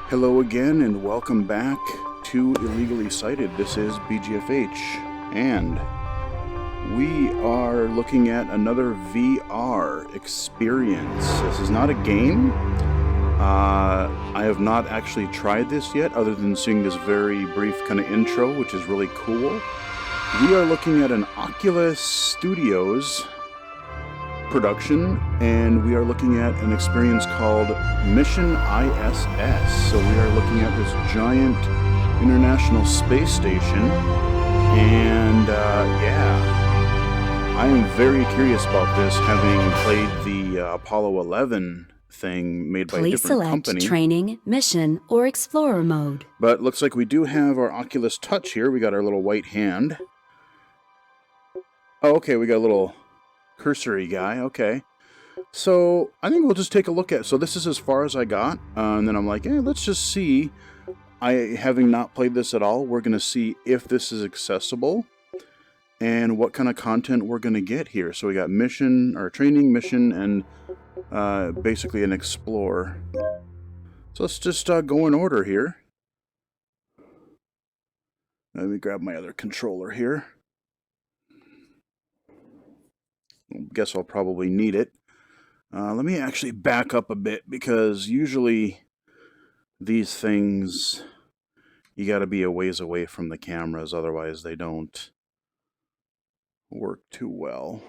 Hello again and welcome back to Illegally Sighted. This is BGFH and we are looking at another VR experience. This is not a game. I have not actually tried this yet other than seeing this very brief kind of intro, which is really cool. We are looking at an Oculus Studios production, and we are looking at an experience called Mission ISS. So we are looking at this giant international space station, and I am very curious about this, having played the Apollo 11 thing made by a different company. Please select Training, Mission, or Explorer mode. But looks like we do have our Oculus Touch here. We got our little white hand. Oh, okay, we got a little cursory guy. Okay, so I think we'll just take a look at. So this is as far as I got, and then I'm like, let's just see. Having not played this at all, we're gonna see if this is accessible and what kind of content we're gonna get here. So we got mission, or training, mission, and basically an explorer. So let's just go in order here. Let me grab my other controller here. Guess I'll probably need it. Let me actually back up a bit, because usually these things, you got to be a ways away from the cameras, otherwise they don't work too well.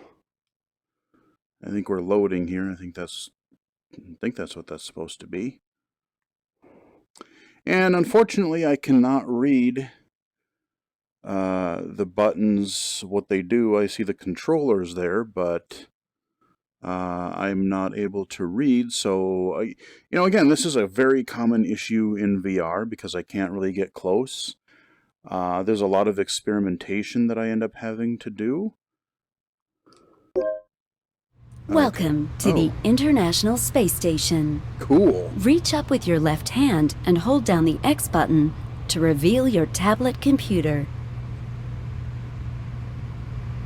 I think we're loading here. I think that's what that's supposed to be. And unfortunately, I cannot read the buttons, what they do. I see the controllers there, but I'm not able to read. So, again, this is a very common issue in VR because I can't really get close. There's a lot of experimentation that I end up having to do. Welcome to the International Space Station. Cool. Reach up with your left hand and hold down the X button to reveal your tablet computer.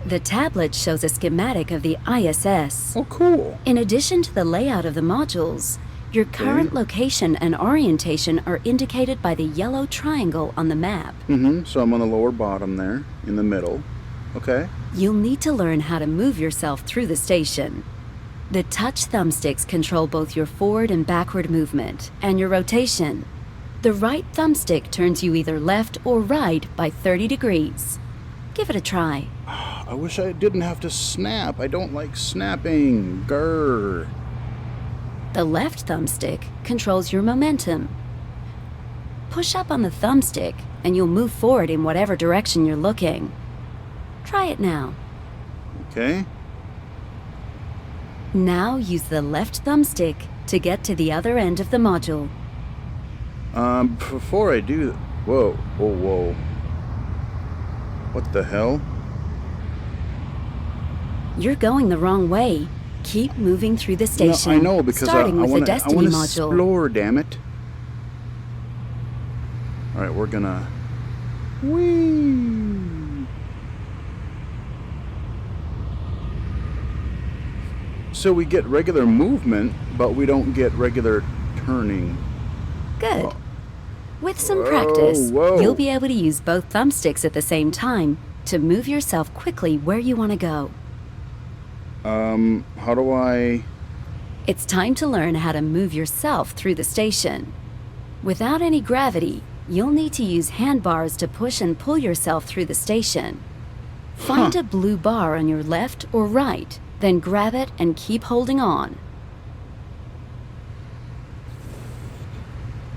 The tablet shows a schematic of the ISS. Oh, cool. In addition to the layout of the modules, your current location and orientation are indicated by the yellow triangle on the map. So I'm on the lower bottom there, in the middle. Okay. You'll need to learn how to move yourself through the station. The touch thumbsticks control both your forward and backward movement and your rotation. The right thumbstick turns you either left or right by 30 degrees. Give it a try. I wish I didn't have to snap. I don't like snapping. Grr. The left thumbstick controls your momentum. Push up on the thumbstick and you'll move forward in whatever direction you're looking. Try it now. Okay. Now use the left thumbstick to get to the other end of the module. Before I do... Whoa. What the hell? You're going the wrong way. Keep moving through the station. No, I know, because I want to explore, damn it. Alright, we're gonna... Whee! So we get regular movement, but we don't get regular turning. Good. Oh. With some practice, you'll be able to use both thumbsticks at the same time to move yourself quickly where you want to go. How do I... It's time to learn how to move yourself through the station. Without any gravity, you'll need to use handbars to push and pull yourself through the station. Find a blue bar on your left or right, then grab it and keep holding on.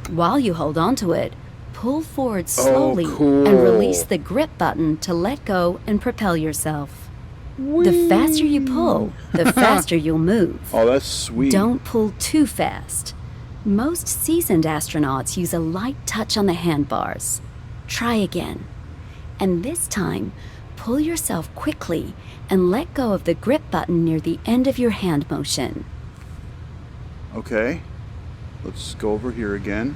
While you hold on to it, pull forward slowly and release the grip button to let go and propel yourself. Whee! The faster you pull, the faster you'll move. Oh, that's sweet. Don't pull too fast. Most seasoned astronauts use a light touch on the handbars. Try again. And this time, pull yourself quickly and let go of the grip button near the end of your hand motion. Okay. Let's go over here again.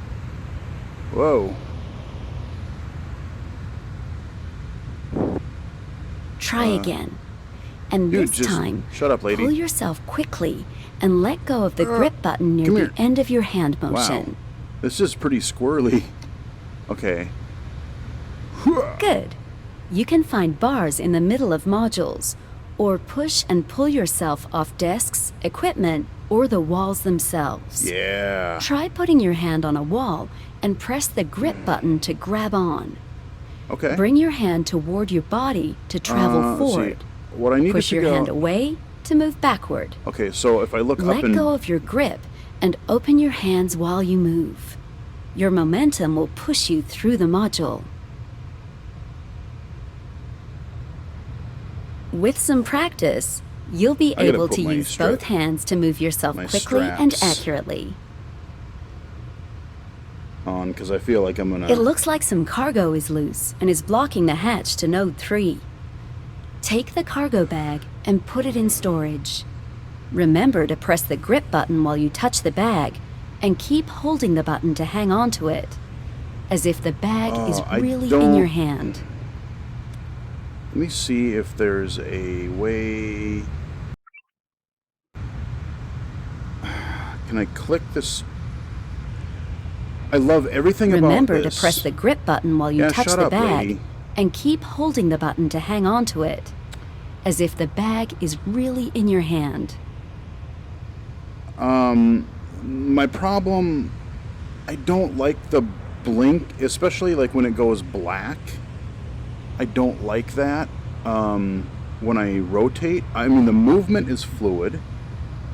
Whoa. Try again. And this time, shut up, lady. Pull yourself quickly and let go of the grip button near the end of your hand motion. This is pretty squirrely. Okay. Good. You can find bars in the middle of modules, or push and pull yourself off desks, equipment, or the walls themselves. Yeah. Try putting your hand on a wall and press the grip button to grab on. Okay. Bring your hand toward your body to travel let's forward. see. What I need Push to your figure hand out... away to move backward. Okay, so if I look up Let and... go of your grip and open your hands while you move. Your momentum will push you through the module. With some practice, you'll be I gotta able put to my use both hands to move yourself my quickly and straps accurately. on, because I feel like I'm gonna... It looks like some cargo is loose and is blocking the hatch to Node 3. Take the cargo bag and put it in storage. Remember to press the grip button while you touch the bag, and keep holding the button to hang on to it, as if the bag is really in your hand. Let me see if there's a way... Can I click this? I love everything about this. Remember to press the grip button while you touch the bag, lady. and keep holding the button to hang on to it, as if the bag is really in your hand. My problem, I don't like the blink, especially like when it goes black. I don't like that. When I rotate, I mean, the movement is fluid.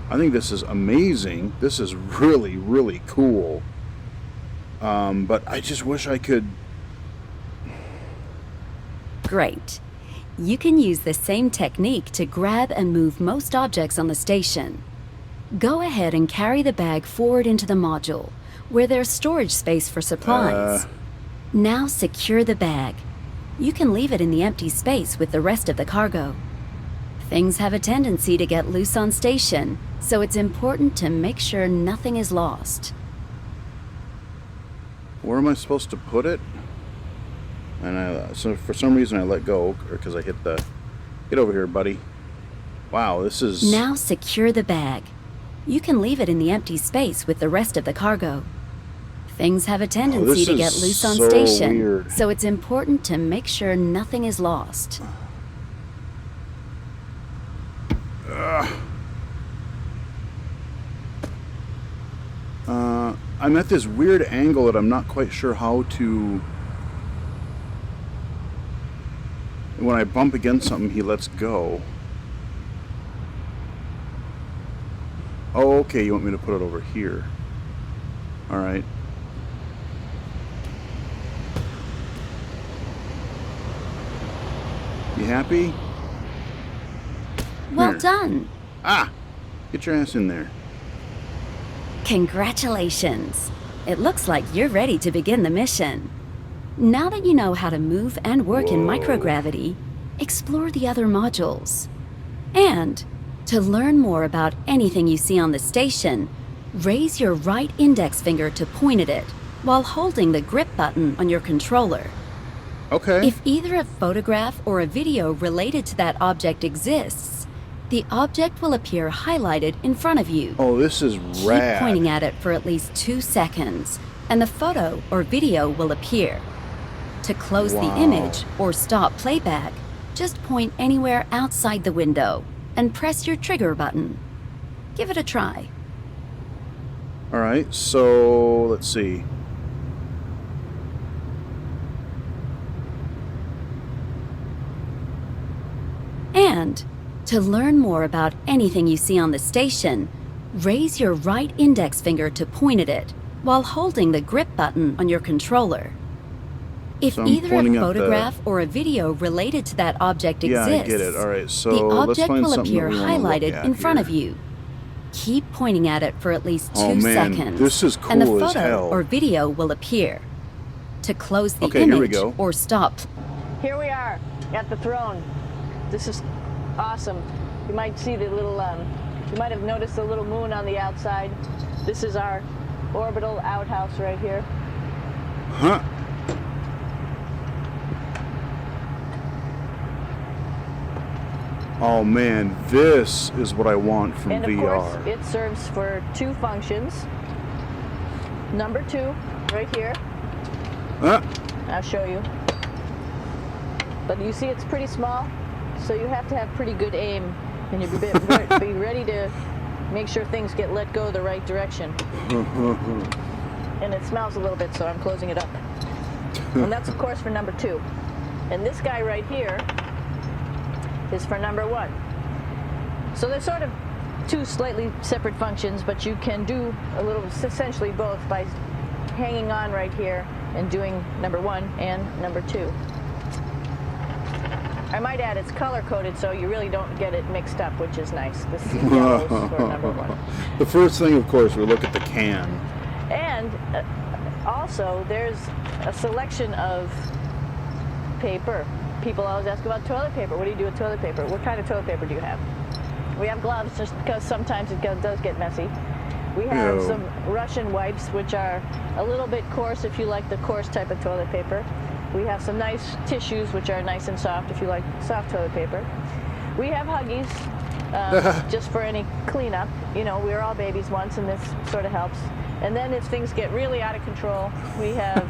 I think this is amazing. This is really, really cool. But I just wish I could... Great. You can use the same technique to grab and move most objects on the station. Go ahead and carry the bag forward into the module, where there's storage space for supplies. Now secure the bag. You can leave it in the empty space with the rest of the cargo. Things have a tendency to get loose on station, so it's important to make sure nothing is lost. Where am I supposed to put it? And so for some reason I let go, or because I hit the... Get over here, buddy. Wow, this is... Now secure the bag. You can leave it in the empty space with the rest of the cargo. Things have a tendency to get loose on station, weird. So it's important to make sure nothing is lost. I'm at this weird angle that I'm not quite sure how to... When I bump against something, he lets go. Oh, okay, you want me to put it over here. Alright. You happy? Well Here. done. Ah! Get your ass in there. Congratulations. It looks like you're ready to begin the mission. Now that you know how to move and work in microgravity, explore the other modules. And to learn more about anything you see on the station, raise your right index finger to point at it while holding the grip button on your controller. Okay. If either a photograph or a video related to that object exists, the object will appear highlighted in front of you. Oh, this is rad. Keep pointing at it for at least 2 seconds, and the photo or video will appear. To close the image or stop playback, just point anywhere outside the window and press your trigger button. Give it a try. Alright, so let's see. And to learn more about anything you see on the station, raise your right index finger to point at it while holding the grip button on your controller. If So I'm either a pointing at photograph or a video related to that object Yeah, exists, I get it. Alright, so the let's object find will something appear that we wanna look highlighted at in front here. of you. Keep pointing at it for at least 2 Oh, man, seconds, this is and the cool as photo hell. or video will appear. To close the Okay, here we image go. or stop. Here we are at the throne. This is awesome. You might see the little, you might have noticed the little moon on the outside. This is our orbital outhouse right here. Huh? Oh man, this is what I want from And of VR. course, it serves for 2 functions. number 2, right here. I'll show you. But you see it's pretty small, so you have to have pretty good aim, and you be ready to make sure things get let go the right direction. And it smells a little bit, so I'm closing it up. And that's, of course, for number 2. And this guy right here is for number 1. So they're sort of 2 slightly separate functions, but you can do a little, essentially both, by hanging on right here and doing number 1 and number 2. I might add it's color-coded, so you really don't get it mixed up, which is nice. This is yellows for number 1. The first thing, of course, we look at the can. And also, there's a selection of paper. People always ask about toilet paper. What do you do with toilet paper? What kind of toilet paper do you have? We have gloves, just because sometimes it does get messy. We have some Russian wipes, which are a little bit coarse if you like the coarse type of toilet paper. We have some nice tissues, which are nice and soft if you like soft toilet paper. We have Huggies, just for any cleanup. You know, we were all babies once, and this sort of helps. And then if things get really out of control, we have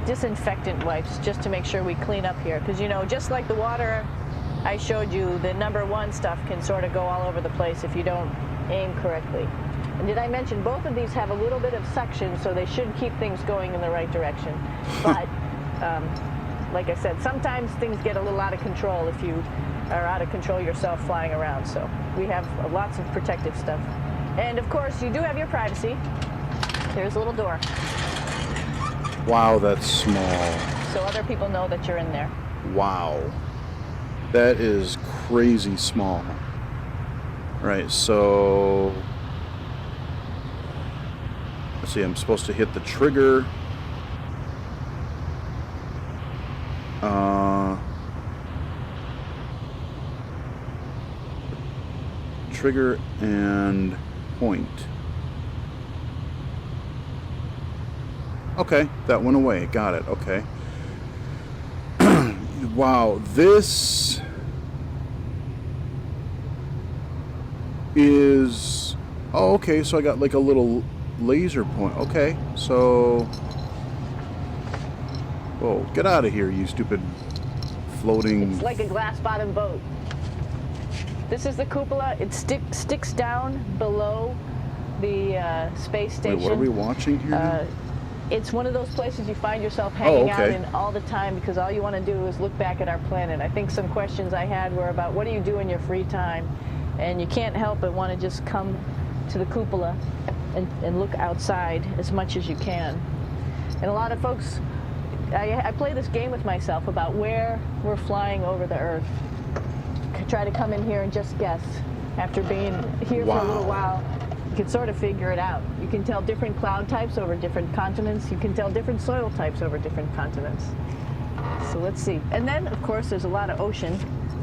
disinfectant wipes, just to make sure we clean up here. Because, you know, just like the water I showed you, the number 1 stuff can sort of go all over the place if you don't aim correctly. And did I mention both of these have a little bit of suction, so they should keep things going in the right direction. But, like I said, sometimes things get a little out of control if you are out of control yourself flying around. So we have lots of protective stuff. And, of course, you do have your privacy. There's a little door. Wow, that's small. So other people know that you're in there. Wow. That is crazy small. Right, so... let's see, I'm supposed to hit the trigger. Trigger and point. Okay, that went away. Got it. Okay. Wow, this is... oh, okay, so I got like a little laser point. Okay, so... whoa, get out of here, you stupid floating... It's like a glass-bottom boat. This is the cupola. It sticks down below the space station. Wait, what are we watching here? It's one of those places you find yourself hanging out okay. in all the time, because all you want to do is look back at our planet. I think some questions I had were about, what do you do in your free time? And you can't help but want to just come to the cupola and look outside as much as you can. And a lot of folks, I play this game with myself about where we're flying over the Earth. Try to come in here and just guess. After being here for a little while, you can sort of figure it out. You can tell different cloud types over different continents. You can tell different soil types over different continents. So let's see. And then, of course, there's a lot of ocean.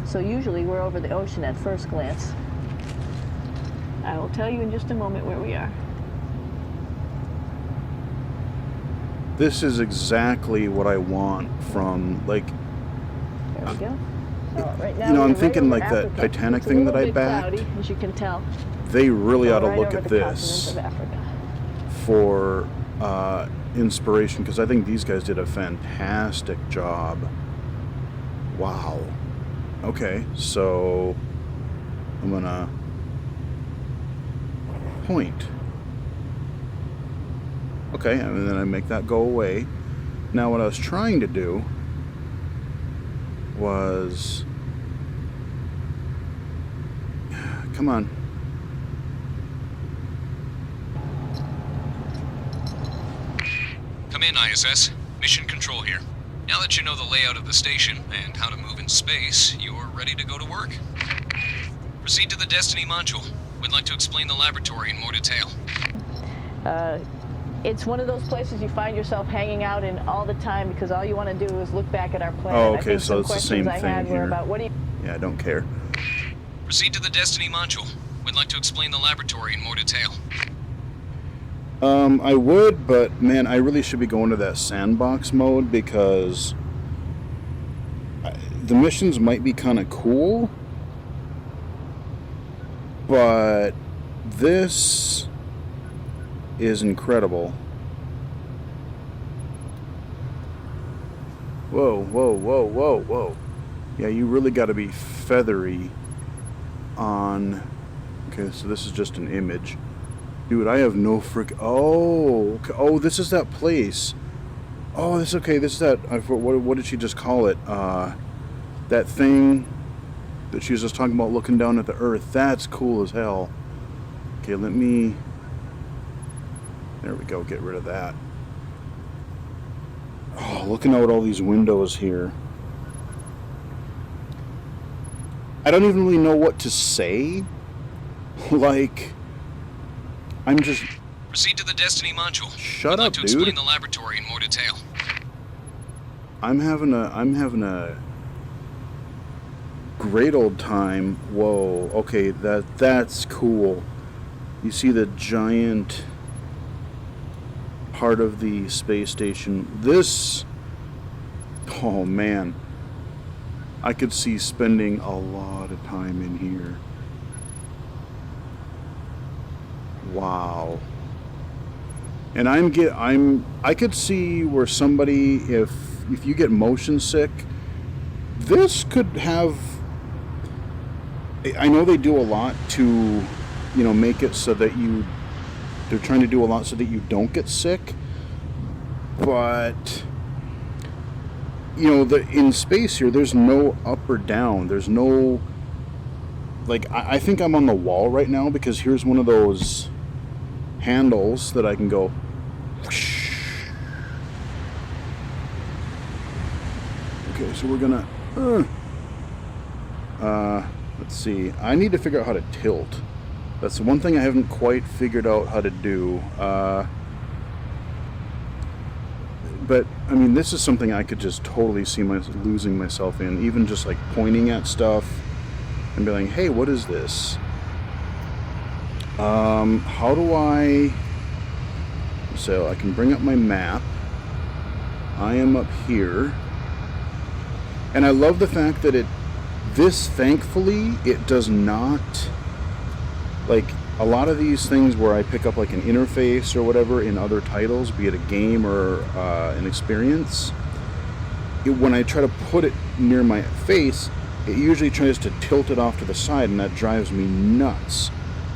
So usually we're over the ocean at first glance. I will tell you in just a moment where we are. This is exactly what I want from, like... there we go. Right now, you know, I'm right thinking like Africa. that Titanic It's a thing that I bit backed. cloudy, as you can tell. They really ought to Right look over at the this continent of Africa. for inspiration, because I think these guys did a fantastic job. Wow. Okay, so I'm gonna point. Okay, and then I make that go away. Now what I was trying to do was... come on. Come in, ISS. Mission Control here. Now that you know the layout of the station and how to move in space, you're ready to go to work. Proceed to the Destiny module. We'd like to explain the laboratory in more detail. It's one of those places you find yourself hanging out in all the time, because all you want to do is look back at our planet. Oh, I okay, think so some it's the questions same I thing had here. were about, what do you... Yeah, I don't care. Proceed to the Destiny module. We'd like to explain the laboratory in more detail. I would, but man, I really should be going to that sandbox mode, because the missions might be kind of cool, but this is incredible. Whoa, whoa, whoa, whoa, whoa. Yeah, you really got to be feathery on... Okay, so this is just an image. Dude, I have no Oh, okay. Oh, this is that place. Oh, this is okay. This is that... What did she just call it? That thing that she was just talking about, looking down at the earth. That's cool as hell. Okay, let me... There we go. Get rid of that. Oh, looking out all these windows here. I don't even really know what to say. Like, I'm just... Proceed to the Destiny module. Shut I'd up, like to dude. explain the laboratory in more detail. I'm having a great old time. Whoa. Okay, that's cool. You see the giant part of the space station. This... Oh, man. I could see spending a lot of time in here. Wow. And I could see where somebody, if you get motion sick, this could have... I know they do a lot to, make it so that they're trying to do a lot so that you don't get sick. But, in space here, there's no up or down. There's no... Like, I think I'm on the wall right now because here's one of those handles that I can go... Okay, so we're gonna... let's see. I need to figure out how to tilt. That's the one thing I haven't quite figured out how to do. But, I mean, this is something I could just totally see losing myself in. Even just, like, pointing at stuff and be like, hey, what is this? How do I... So, I can bring up my map. I am up here. And I love the fact that thankfully, it does not... Like, a lot of these things where I pick up like an interface or whatever in other titles, be it a game or an experience, when I try to put it near my face, it usually tries to tilt it off to the side, and that drives me nuts.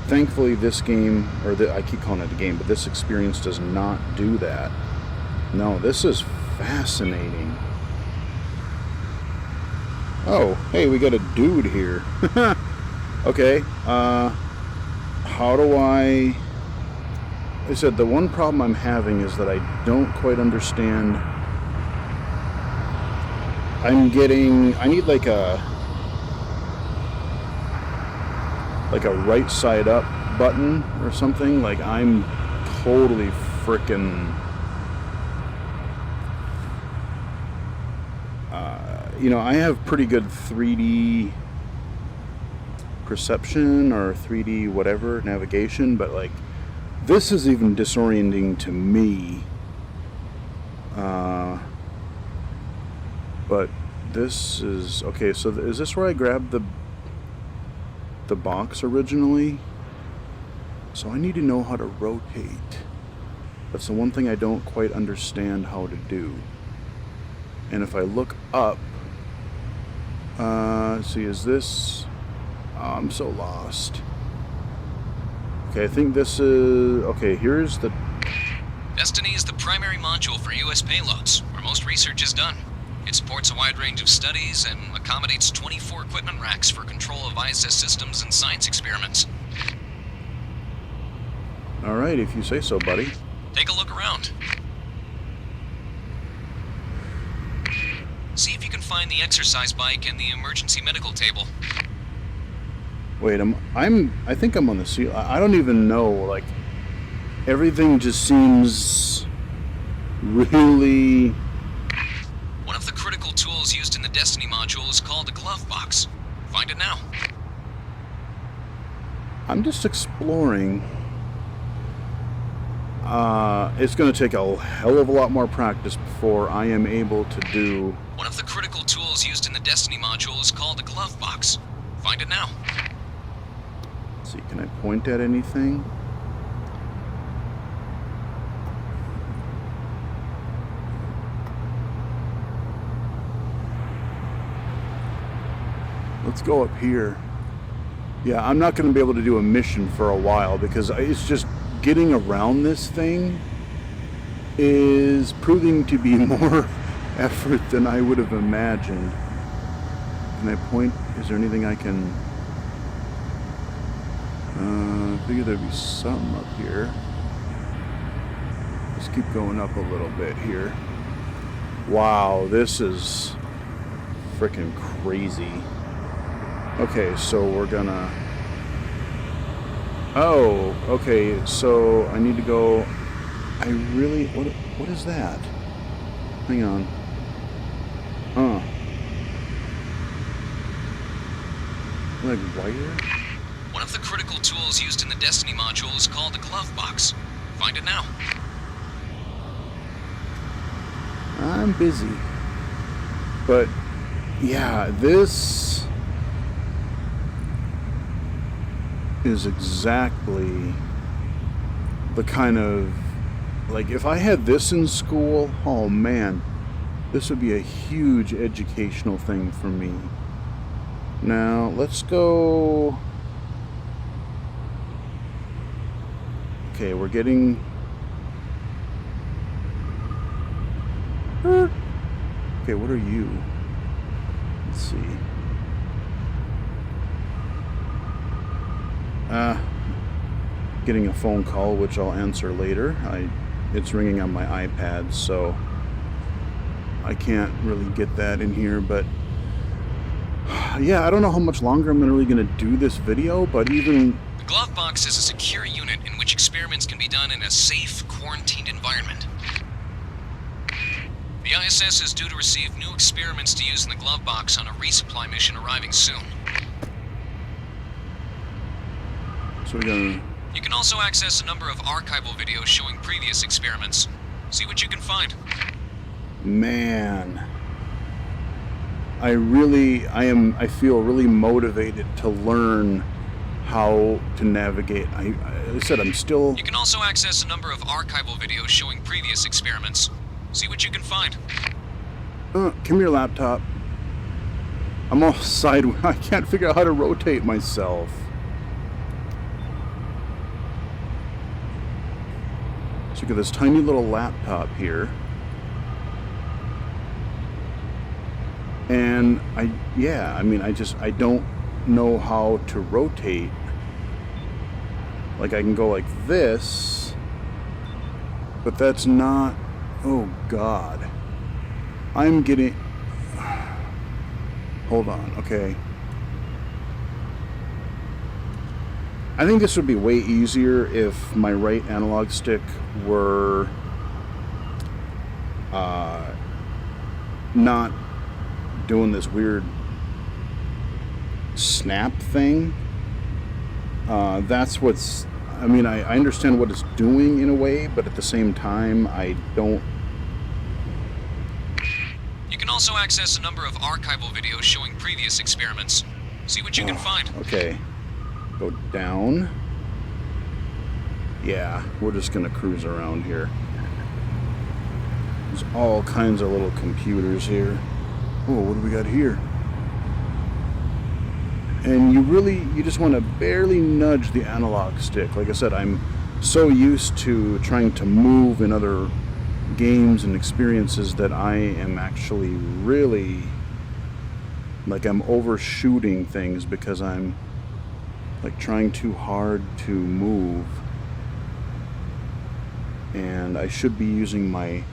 Thankfully, this game, I keep calling it a game, but this experience does not do that. No, this is fascinating. Oh, hey, we got a dude here. Okay, how do I said, the one problem I'm having is that I don't quite understand. I need like a right side up button or something. Like, I'm totally frickin' I have pretty good 3D perception or 3D whatever navigation, but like, this is even disorienting to me. But this is okay. So is this where I grabbed the box originally? So I need to know how to rotate. That's the one thing I don't quite understand how to do. And if I look up, let's see, is this... Oh, I'm so lost. Okay, I think this is... Okay, here's the... Destiny is the primary module for U.S. payloads, where most research is done. It supports a wide range of studies and accommodates 24 equipment racks for control of ISS systems and science experiments. Alright, if you say so, buddy. Take a look around. See if you can find the exercise bike and the emergency medical table. Wait, I think I'm on the seal. I don't even know, like, everything just seems really... One of the critical tools used in the Destiny module is called a glove box. Find it now. I'm just exploring. It's going to take a hell of a lot more practice before I am able to do... One of the critical tools used in the Destiny module is called a glove box. Find it now. Let's see, can I point at anything? Let's go up here. Yeah, I'm not going to be able to do a mission for a while because it's just getting around this thing is proving to be more effort than I would have imagined. Can I point? Is there anything I can... I figure there'd be something up here. Let's keep going up a little bit here. Wow, this is freaking crazy. Okay, so we're gonna... Oh, okay, so I need to go... I really... What is that? Hang on. Like wire? One of the critical tools used in the Destiny module is called the glove box. Find it now. I'm busy. But, yeah, this is exactly the kind of... Like, if I had this in school, oh man, this would be a huge educational thing for me. Now, let's go... Okay, we're getting... Okay, what are you? Let's see. Getting a phone call, which I'll answer later. It's ringing on my iPad, so I can't really get that in here, but yeah, I don't know how much longer I'm really going to do this video, but even... The glove box is a secure unit in which experiments can be done in a safe, quarantined environment. The ISS is due to receive new experiments to use in the glove box on a resupply mission arriving soon. So we're gonna... You can also access a number of archival videos showing previous experiments. See what you can find. Man, I feel really motivated to learn how to navigate. Like I said, I'm still... You can also access a number of archival videos showing previous experiments. See what you can find. Come here, laptop. I'm all sideways. I can't figure out how to rotate myself. So look at this tiny little laptop here. And I don't know how to rotate. Like I can go like this, but that's not... Oh God. I'm getting... Hold on, okay. I think this would be way easier if my right analog stick were not doing this weird snap thing. That's what's... I mean, I understand what it's doing in a way, but at the same time, I don't... You can also access a number of archival videos showing previous experiments. See what you can find. Okay. Go down. Yeah, we're just gonna cruise around here. There's all kinds of little computers here. Oh, what do we got here? And you just want to barely nudge the analog stick. Like I said, I'm so used to trying to move in other games and experiences that I am actually really, like, I'm overshooting things because I'm like trying too hard to move. And I should be using my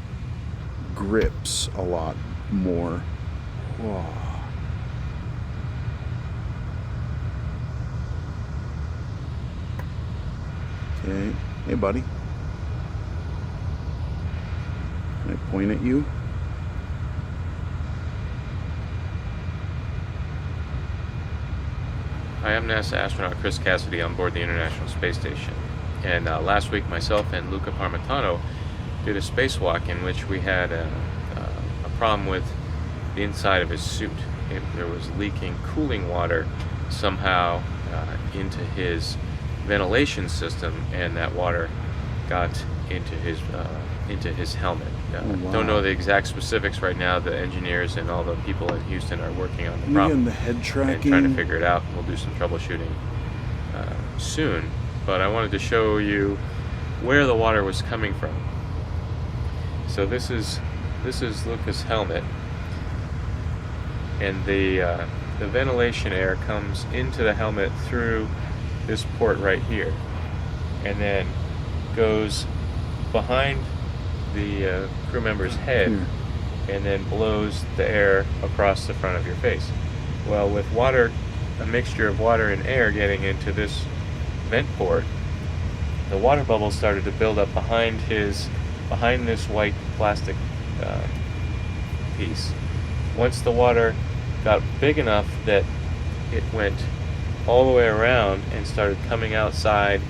grips a lot more. Whoa. Okay. Hey, buddy. Can I point at you? Hi, I'm NASA astronaut Chris Cassidy on board the International Space Station. And last week, myself and Luca Parmitano did a spacewalk in which we had a problem with the inside of his suit. There was leaking cooling water somehow into his ventilation system, and that water got into his into his helmet. wow. Don't know the exact specifics right now. The engineers and all the people in Houston are working on the And problem again, the head tracking. and trying to figure it out. We'll do some troubleshooting soon. But I wanted to show you where the water was coming from. So this is Luca's helmet, and the ventilation air comes into the helmet through this port right here, and then goes behind the crew member's head, and then blows the air across the front of your face. Well, with water, a mixture of water and air getting into this vent port, the water bubbles started to build up behind this white plastic piece. Once the water got big enough that it went all the way around and started coming outside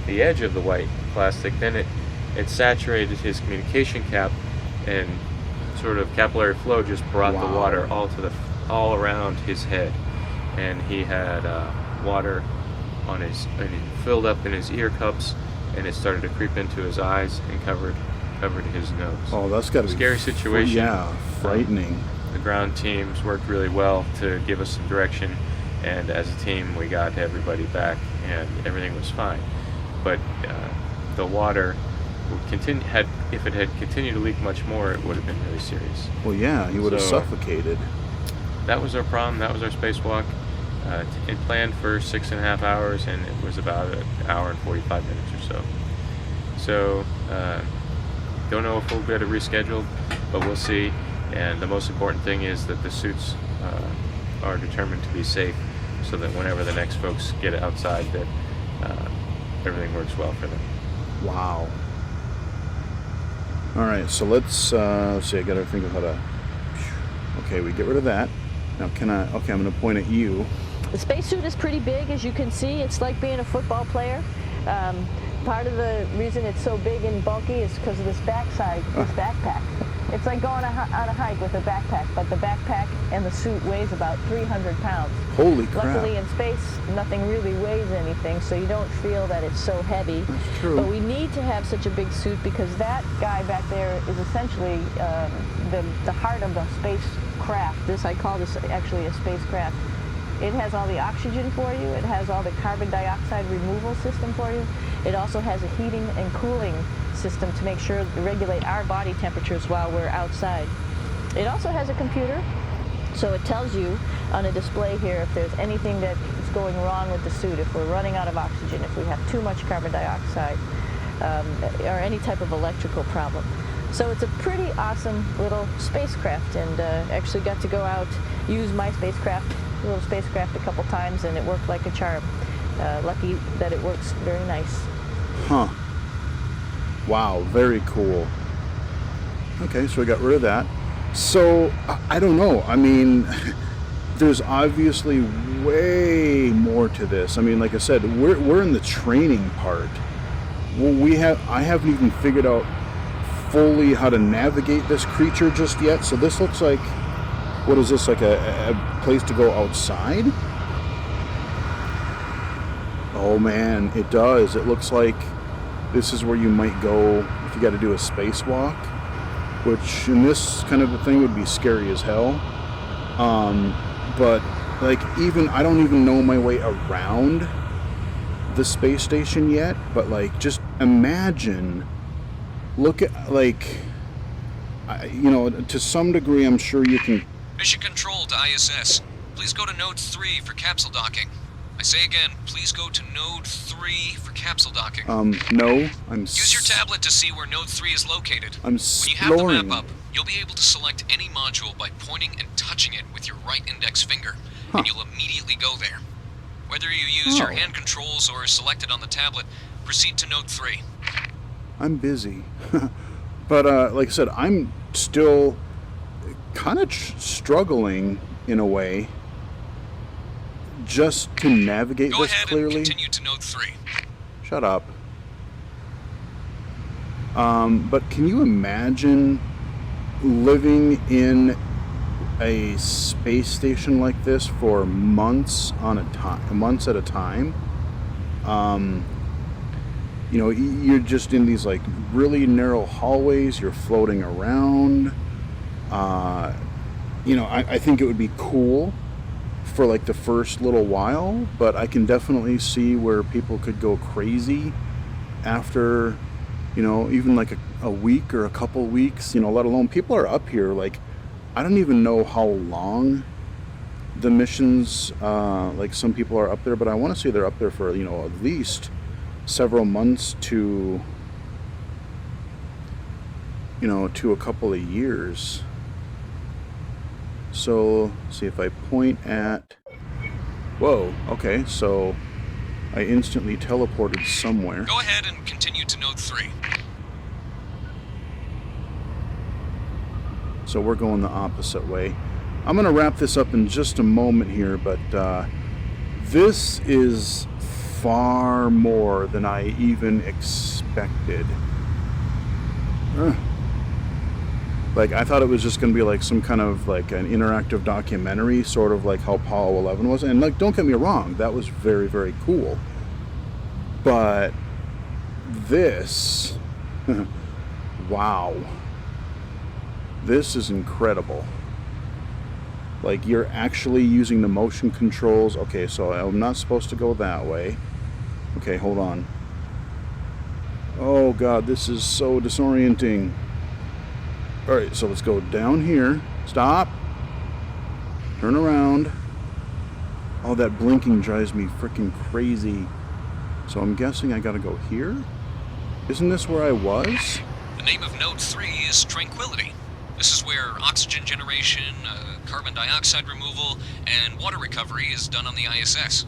the edge of the white plastic, then it saturated his communication cap, and sort of capillary flow just brought the water all around his head, and he had water on and it filled up in his ear cups, and it started to creep into his eyes and covered his nose. Oh, that's got to be scary situation. Yeah, frightening. The ground teams worked really well to give us some direction, and as a team we got everybody back and everything was fine. But the water would continue, if it had continued to leak much more, it would have been really serious. Well, yeah, he would have suffocated. That was our problem. That was our spacewalk. It planned for 6.5 hours, and it was about an hour and 45 minutes or so. So, don't know if we'll get it rescheduled, but we'll see. And the most important thing is that the suits are determined to be safe, so that whenever the next folks get outside, that everything works well for them. Wow. All right, so let's see. I got to think of how to. Okay, we get rid of that. Now, okay, I'm going to point at you. The spacesuit is pretty big, as you can see. It's like being a football player. Part of the reason it's so big and bulky is because of this backside, this backpack. It's like going on a hike with a backpack, but the backpack and the suit weighs about 300 pounds. Holy crap. Luckily in space, nothing really weighs anything, so you don't feel that it's so heavy. That's true. But we need to have such a big suit because that guy back there is essentially the heart of the spacecraft. I call this actually a spacecraft. It has all the oxygen for you. It has all the carbon dioxide removal system for you. It also has a heating and cooling system to make sure to regulate our body temperatures while we're outside. It also has a computer, so it tells you on a display here if there's anything that is going wrong with the suit, if we're running out of oxygen, if we have too much carbon dioxide, or any type of electrical problem. So it's a pretty awesome little spacecraft, and actually got to go out, use my little spacecraft a couple times, and it worked like a charm. Lucky that it works very nice. Huh. Wow, very cool. Okay, so we got rid of that. So, I don't know. I mean, there's obviously way more to this. I mean, like I said, we're in the training part. Well, I haven't even figured out fully how to navigate this creature just yet. So this looks like, what is this, like a place to go outside? Oh man, it does. It looks like this is where you might go if you got to do a spacewalk, which in this kind of a thing would be scary as hell. But like, I don't even know my way around the space station yet, but like, just imagine, look at, like, to some degree I'm sure you can. Mission control to ISS. Please go to node 3 for capsule docking. I say again, please go to node 3 for capsule docking. No, Use your tablet to see where node 3 is located. I'm When you have the exploring. map up, you'll be able to select any module by pointing and touching it with your right index finger, and you'll immediately go there. Whether you use your hand controls or select it on the tablet, proceed to node 3. I'm busy. But like I said, I'm still kind of struggling in a way just to navigate Go this ahead clearly. and continue to node 3. Shut up. But can you imagine living in a space station like this for months at a time? You know, you're just in these like really narrow hallways. You're floating around. You know, I think it would be cool for like the first little while, but I can definitely see where people could go crazy after, you know, even like a week or a couple weeks, you know, let alone people are up here. Like, I don't even know how long the missions, like some people are up there, but I want to say they're up there for, you know, at least several months to, you know, to a couple of years. So, see if I point at... Whoa, okay, so I instantly teleported somewhere. Go ahead and continue to node 3. So we're going the opposite way. I'm going to wrap this up in just a moment here, but this is far more than I even expected. Like, I thought it was just going to be like some kind of like an interactive documentary, sort of like how Apollo 11 was. And like, don't get me wrong, that was very, very cool. But this, wow. This is incredible. Like, you're actually using the motion controls. Okay, so I'm not supposed to go that way. Okay, hold on. Oh god, this is so disorienting. Alright, so let's go down here. Stop. Turn around. Oh, that blinking drives me freaking crazy. So I'm guessing I gotta go here? Isn't this where I was? The name of node 3 is Tranquility. This is where oxygen generation, carbon dioxide removal, and water recovery is done on the ISS.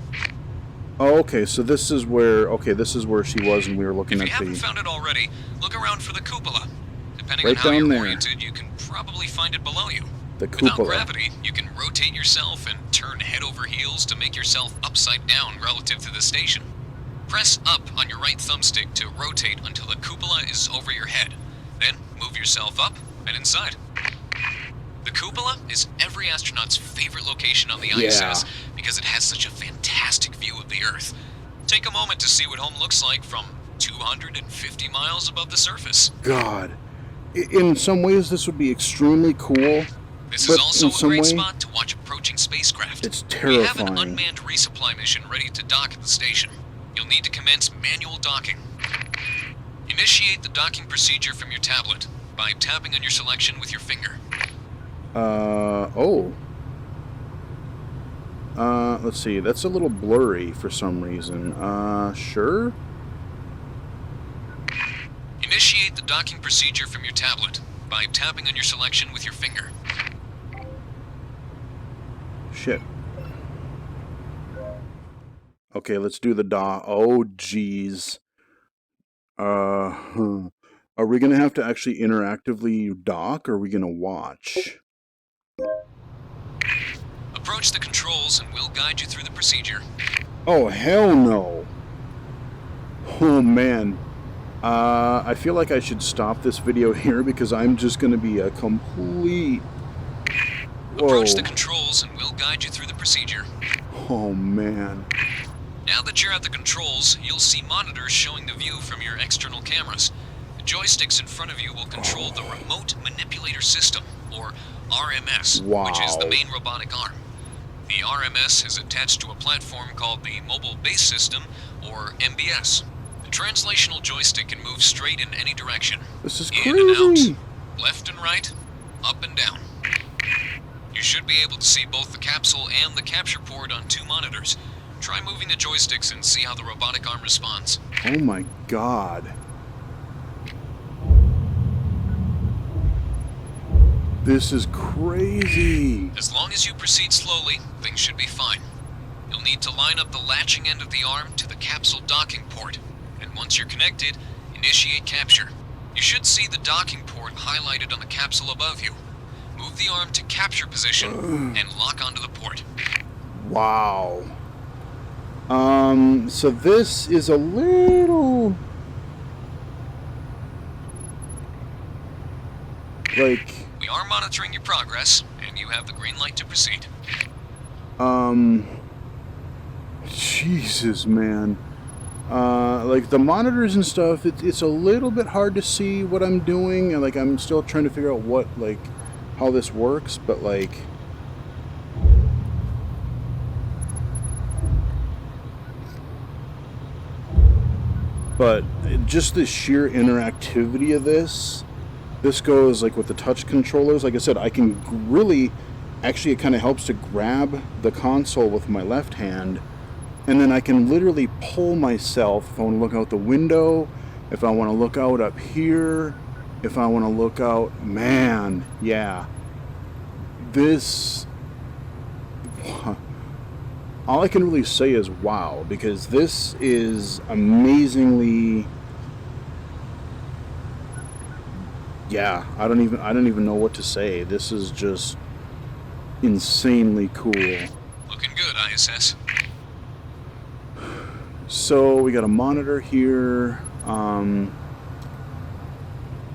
Oh, okay, so this is where... Okay, this is where she was and we were looking at the... If you haven't found it already, look around for the cupola. Depending Right on how down you're there. oriented, you can probably find it below you. The Without cupola. gravity, you can rotate yourself and turn head over heels to make yourself upside down relative to the station. Press up on your right thumbstick to rotate until the cupola is over your head. Then move yourself up and inside. The cupola is every astronaut's favorite location on the ISS because it has such a fantastic view of the Earth. Take a moment to see what home looks like from 250 miles above the surface. God. In some ways, this would be extremely cool. This but is also in a some great way, spot to watch approaching spacecraft. It's We have an terrifying. unmanned resupply mission ready to dock at the station. You'll need to commence manual docking. Initiate the docking procedure from your tablet by tapping on your selection with your finger. Oh. Let's see. That's a little blurry for some reason. Sure? Initiate the docking procedure from your tablet by tapping on your selection with your finger. Shit. Okay, let's do the Oh, jeez. Are we gonna have to actually interactively dock, or are we gonna watch? Approach the controls and we'll guide you through the procedure. Oh, hell no. Oh, man. I feel like I should stop this video here because I'm just gonna be a complete... Whoa. Approach the controls and we'll guide you through the procedure. Oh, man. Now that you're at the controls, you'll see monitors showing the view from your external cameras. The joysticks in front of you will control the Remote Manipulator System, or RMS, which is the Wow. main robotic arm. The RMS is attached to a platform called the Mobile Base System, or MBS. The translational joystick can move straight in any direction. This is In and crazy. out, left and right, up and down. You should be able to see both the capsule and the capture port on 2 monitors. Try moving the joysticks and see how the robotic arm responds. Oh my god. This is crazy. As long as you proceed slowly, things should be fine. You'll need to line up the latching end of the arm to the capsule docking port, and once you're connected, initiate capture. You should see the docking port highlighted on the capsule above you. Move the arm to capture position and lock onto the port. Wow. So this is a little... like... We are monitoring your progress, and you have the green light to proceed. Jesus, man. Like the monitors and stuff, it's a little bit hard to see what I'm doing, and like I'm still trying to figure out what, like, how this works, but like, just the sheer interactivity of this goes like with the touch controllers. Like I said, I can really, actually it kind of helps to grab the console with my left hand, and then I can literally pull myself if I want to look out the window, if I want to look out up here, if I want to look out. Man, yeah, this, all I can really say is wow, because this is amazingly, yeah, I don't even know what to say. This is just insanely cool. Looking good, ISS. So we got a monitor here.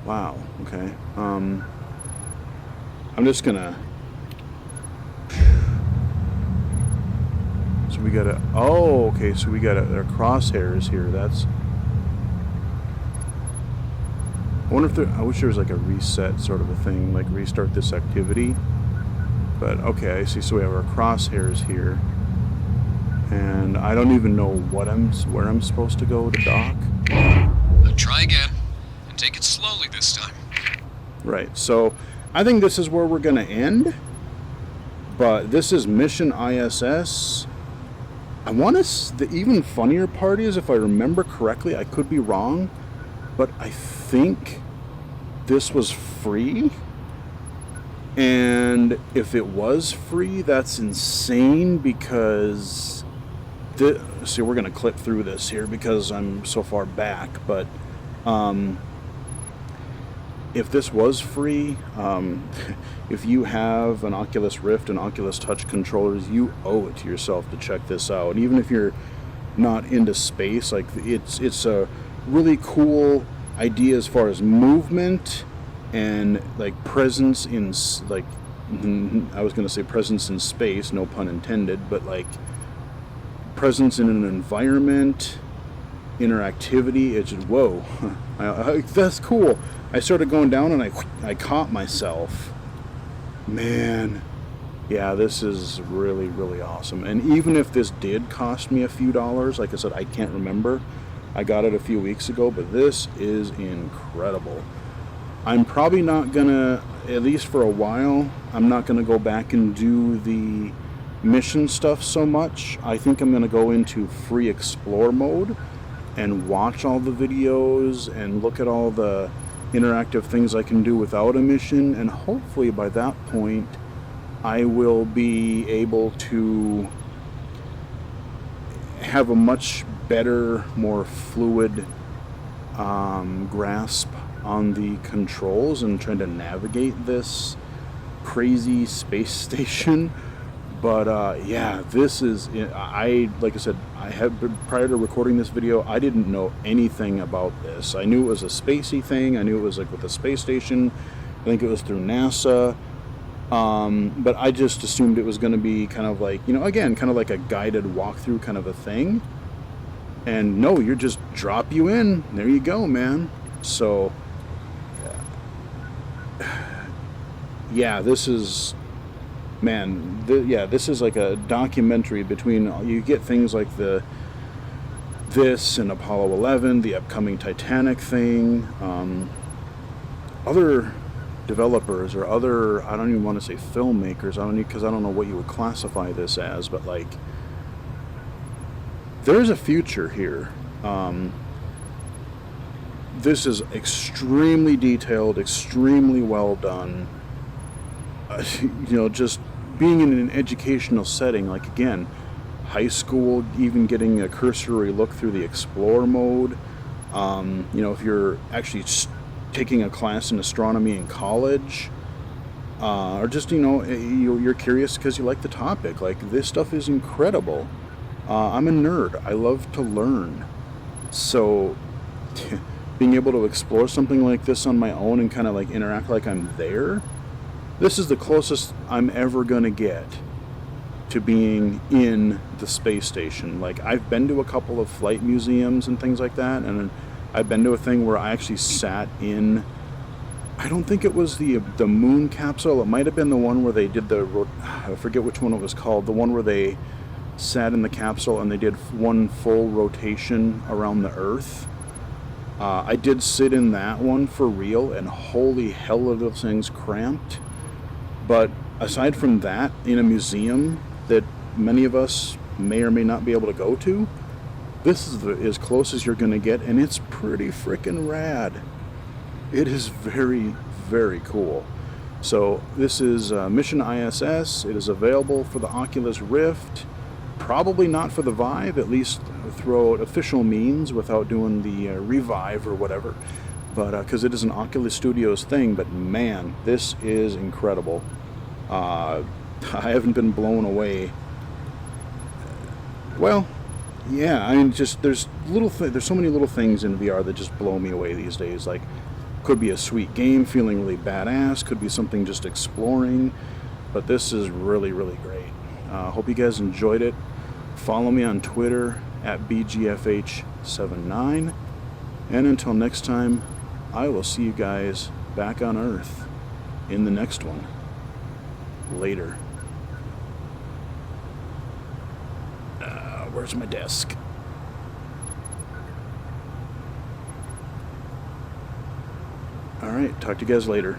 Wow, okay. I'm just gonna, so we got a, oh, okay, so we got our crosshairs here. That's, I wonder if there, I wish there was like a reset sort of a thing, like restart this activity. But okay, I see. So we have our crosshairs here, and I don't even know where I'm supposed to go to dock. Try again, and take it slowly this time. Right. So I think this is where we're gonna end. But this is Mission ISS. I want to. The even funnier part is, if I remember correctly, I could be wrong, but I think this was free. And if it was free, that's insane, because see, we're gonna clip through this here because I'm so far back, but if this was free, if you have an Oculus Rift and Oculus Touch controllers, you owe it to yourself to check this out. And even if you're not into space, like it's a really cool idea as far as movement and like presence in, like, I was gonna say presence in space, no pun intended, but like presence in an environment, interactivity. It's just, whoa, that's cool. I started going down and I caught myself. Man, yeah, this is really, really awesome. And even if this did cost me a few dollars, like I said, I can't remember. I got it a few weeks ago, but this is incredible. I'm probably not gonna, at least for a while, I'm not gonna go back and do the mission stuff so much. I think I'm gonna go into free explore mode and watch all the videos and look at all the interactive things I can do without a mission, and hopefully by that point I will be able to have a much better, more fluid grasp on the controls and trying to navigate this crazy space station. But yeah, this is, like I said, I have been, prior to recording this video, I didn't know anything about this. I knew it was a spacey thing. I knew it was like with the space station. I think it was through NASA. But I just assumed it was going to be kind of like, again, kind of like a guided walkthrough kind of a thing. And no, you're just drop you in. There you go, man. So yeah, this is, man, this is like a documentary between, you get things like this and Apollo 11, the upcoming Titanic thing, other developers or other, I don't even want to say filmmakers, because I don't know what you would classify this as, but like, there's a future here. This is extremely detailed, extremely well done. Just being in an educational setting, like again, high school, even getting a cursory look through the explore mode. If you're actually taking a class in astronomy in college, or just, you're curious because you like the topic, like this stuff is incredible. I'm a nerd. I love to learn. So being able to explore something like this on my own and kind of like interact like I'm there, this is the closest I'm ever going to get to being in the space station. Like, I've been to a couple of flight museums and things like that, and I've been to a thing where I actually sat in, I don't think it was the moon capsule. It might have been the one where they did I forget which one it was called, the one where they sat in the capsule and they did one full rotation around the Earth. I did sit in that one for real, and holy hell are those things cramped. But aside from that, in a museum that many of us may or may not be able to go to, this is as close as you're going to get, and it's pretty freaking rad. It is very, very cool. So this is Mission ISS. It is available for the Oculus Rift. Probably not for the Vive, at least through official means without doing the Revive or whatever. But because it is an Oculus Studios thing, but man, this is incredible. I haven't been blown away. Well, yeah, I mean, just there's so many little things in VR that just blow me away these days. Like, could be a sweet game feeling really badass, could be something just exploring, but this is really, really great. Hope you guys enjoyed it. Follow me on Twitter at BGFH79, and until next time, I will see you guys back on Earth in the next one. Later. Where's my desk? Alright, talk to you guys later.